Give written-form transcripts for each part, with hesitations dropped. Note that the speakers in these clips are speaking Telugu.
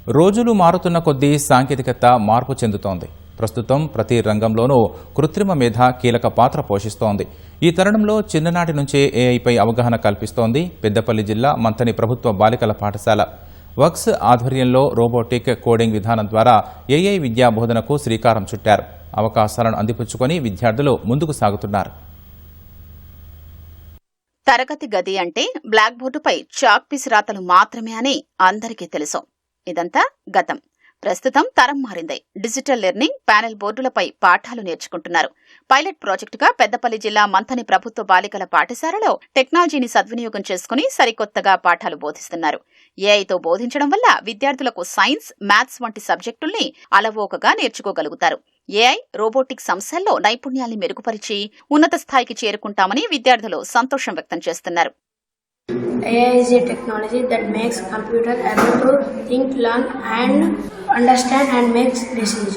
రోజులు మారుతున్న కొద్దీ సాంకేతికత మార్పు చెందుతోంది. ప్రస్తుతం ప్రతి రంగంలోనూ కృత్రిమ మేధ కీలక పాత్ర పోషిస్తోంది. ఈ తరుణంలో చిన్ననాటి నుంచే ఏఐపై అవగాహన కల్పిస్తోంది పెద్దపల్లి జిల్లా మంథని ప్రభుత్వ బాలికల పాఠశాల. వక్స్ ఆధ్వర్యంలో రోబోటిక్ కోడింగ్ విధానం ద్వారా ఏఐ విద్యా బోధనకు శ్రీకారం చుట్టారు. అవకాశాలను అందిపుచ్చుకొని విద్యార్థులు ముందుకు సాగుతున్నారు. తరగతి గది అంటే బ్లాక్ బోర్డుపై చాక్ పీస్ రాతలు మాత్రమే అని అందరికీ తెలుసు. ఇదంతా గతం. ప్రస్తుతం తరం మారింది. డిజిటల్ లెర్నింగ్ ప్యానెల్ బోర్డులపై పాఠాలు నేర్చుకుంటున్నారు. పైలట్ ప్రాజెక్టుగా పెద్దపల్లి జిల్లా మంథని ప్రభుత్వ బాలికల పాఠశాలలో టెక్నాలజీని సద్వినియోగం చేసుకుని సరికొత్తగా పాఠాలు బోధిస్తున్నారు. ఏఐతో బోధించడం వల్ల విద్యార్థులకు సైన్స్, మ్యాథ్స్ వంటి సబ్జెక్టుల్ని అలవోకగా నేర్చుకోగలుగుతారు. ఏఐ, రోబోటిక్స్ అంశాల్లో నైపుణ్యాల్ని మెరుగుపరిచి ఉన్నత స్థాయికి చేరుకుంటామని విద్యార్థులు సంతోషం వ్యక్తం చేస్తున్నారు. AI is a technology that makes computer able to think, learn and understand and makes decisions.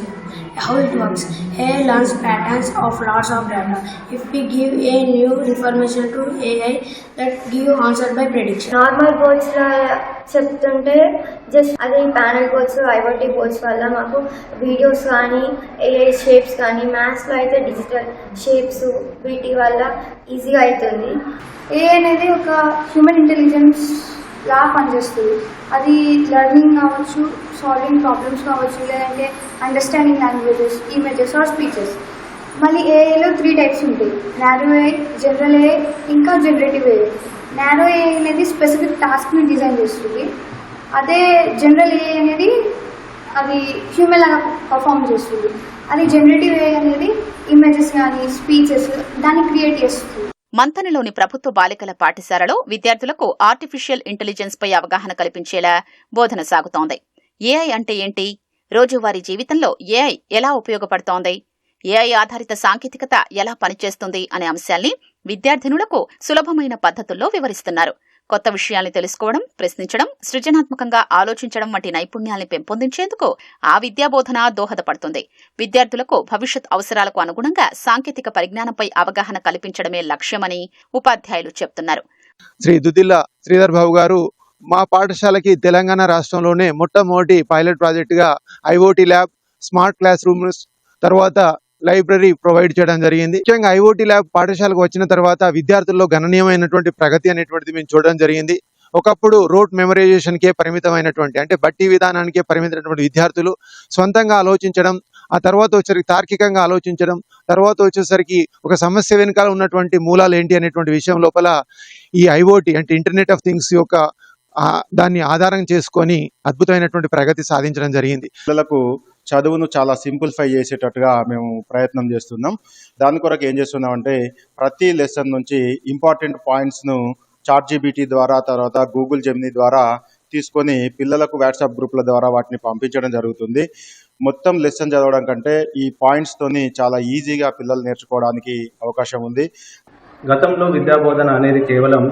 How it works? AI learns patterns of lots of data. If we give a new information to AI, that give answer by prediction. Normal boards చెప్తుంటే జస్ట్ అది ప్యానల్ బోర్డ్స్, ఐఓటీ బోర్డ్స్ వల్ల మాకు వీడియోస్ కానీ, ఏఐ షేప్స్ కానీ, మ్యాథ్స్లో అయితే డిజిటల్ షేప్స్ వీటి వల్ల ఈజీగా అవుతుంది. ఏఐ అనేది ఒక హ్యూమన్ ఇంటెలిజెన్స్ లా పనిచేస్తుంది. అది లెర్నింగ్ కావచ్చు, సాల్వింగ్ ప్రాబ్లమ్స్ కావచ్చు, లేదంటే understanding languages, images are speeches. మళ్ళీ ఏఐలో 3 టైప్స్ ఉంటాయి: నారో ఏఐ, జనరల్ ఏఐ, ఇంకా జనరేటివ్ ఏఐ. నారో ఏఐ అనేది స్పెసిఫిక్ టాస్క్ని డిజైన్ చేస్తుంది. అదే జనరల్ ఏఐ అనేది అది హ్యూమన్ లాగా పర్ఫామ్ చేస్తుంది. అది జనరేటివ్ ఏఐ అనేది ఇమేజెస్ కానీ, స్పీచెస్ దాన్ని క్రియేట్ చేస్తుంది. మంథనిలోని ప్రభుత్వ బాలికల పాఠశాలలో విద్యార్థులకు ఆర్టిఫిషియల్ ఇంటెలిజెన్స్ పై అవగాహన కల్పించేలా బోధన సాగుతోంది. ఏఐ అంటే ఏంటి? రోజువారీ జీవితంలో ఏఐ ఎలా ఉపయోగపడుతోంది? ఏఐ ఆధారిత సాంకేతికత ఎలా పనిచేస్తుంది అనే అంశాల్ని విద్యార్థినులకు సులభమైన పద్ధతుల్లో వివరిస్తున్నారు. కొత్త విషయాల్ని తెలుసుకోవడం, ప్రశ్నించడం, సృజనాత్మకంగా ఆలోచించడం వంటి నైపుణ్యాల్ని పెంపొందించేందుకు ఆ విద్యాబోధన దోహదపడుతుంది. విద్యార్థులకు భవిష్యత్ అవసరాలకు అనుగుణంగా సాంకేతిక పరిజ్ఞానంపై అవగాహన కల్పించడమే లక్ష్యమని ఉపాధ్యాయులు చెప్తున్నారు. శ్రీ దుద్దిల్ల శ్రీధర్ బాబు గారు మా పాఠశాలకి తెలంగాణ రాష్ట్రంలోనే మొట్టమొదటి పైలట్ ప్రాజెక్టుగా IoT lab, smart class rooms, తర్వాత లైబ్రరీ ప్రొవైడ్ చేయడం జరిగింది. ముఖ్యంగా ఐఓటీ ల్యాబ్ పాఠశాలకు వచ్చిన తర్వాత విద్యార్థుల్లో గణనీయమైనటువంటి ప్రగతి అనేటువంటిది మేము చూడడం జరిగింది. ఒకప్పుడు రోట్ మెమరైజేషన్కే పరిమితమైనటువంటి, అంటే బట్టి విధానానికే పరిమితమైనటువంటి విద్యార్థులు సొంతంగా ఆలోచించడం, ఆ తర్వాత వచ్చేసరికి తార్కికంగా ఆలోచించడం, తర్వాత వచ్చేసరికి ఒక సమస్య వెనుకాల ఉన్నటువంటి మూలాలు ఏంటి అనేటువంటి విషయం లోపల ఈ ఐఓటీ అంటే ఇంటర్నెట్ ఆఫ్ థింగ్స్ యొక్క దాన్ని ఆధారం చేసుకొని అద్భుతమైనటువంటి ప్రగతి సాధించడం జరిగింది. పిల్లలకు చదువును చాలా సింప్లిఫై చేసేటట్టుగా మేము ప్రయత్నం చేస్తున్నాం. దాని కొరకు ఏం చేస్తున్నామంటే ప్రతి లెసన్ నుంచి ఇంపార్టెంట్ పాయింట్స్ను చాట్‌జీపీటీ ద్వారా, తర్వాత గూగుల్ జెమినీ ద్వారా తీసుకొని పిల్లలకు వాట్సాప్ గ్రూప్ల ద్వారా వాటిని పంపించడం జరుగుతుంది. మొత్తం లెసన్ చదవడం కంటే ఈ పాయింట్స్తోని చాలా ఈజీగా పిల్లలు నేర్చుకోవడానికి అవకాశం ఉంది. గతంలో విద్యాబోధన అనేది కేవలం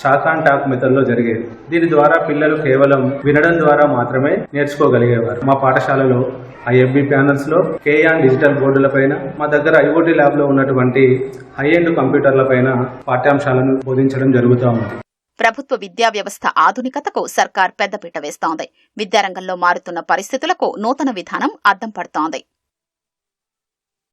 చాక్ అండ్ టాక్ మెథడ్లో జరిగేది. దీని ద్వారా పిల్లలు కేవలం వినడం ద్వారా మాత్రమే నేర్చుకోగలిగేవారు. మా పాఠశాలలో ఐఎఫ్బి ప్యానల్స్ లో, కేయాన్ డిజిటల్ బోర్డులపైన, మా దగ్గర ఐఓటీ ల్యాబ్ లో ఉన్నటువంటి హై ఎండ్ కంప్యూటర్లపైన పాఠ్యాంశాలను బోధించడం జరుగుతూ ఉంది. ప్రభుత్వ విద్యా వ్యవస్థ ఆధునికతకు సర్కార్ పెద్దపీట వేస్తోంది. విద్యారంగంలో మారుతున్న పరిస్థితులకు నూతన విధానం అద్దం పడుతోంది.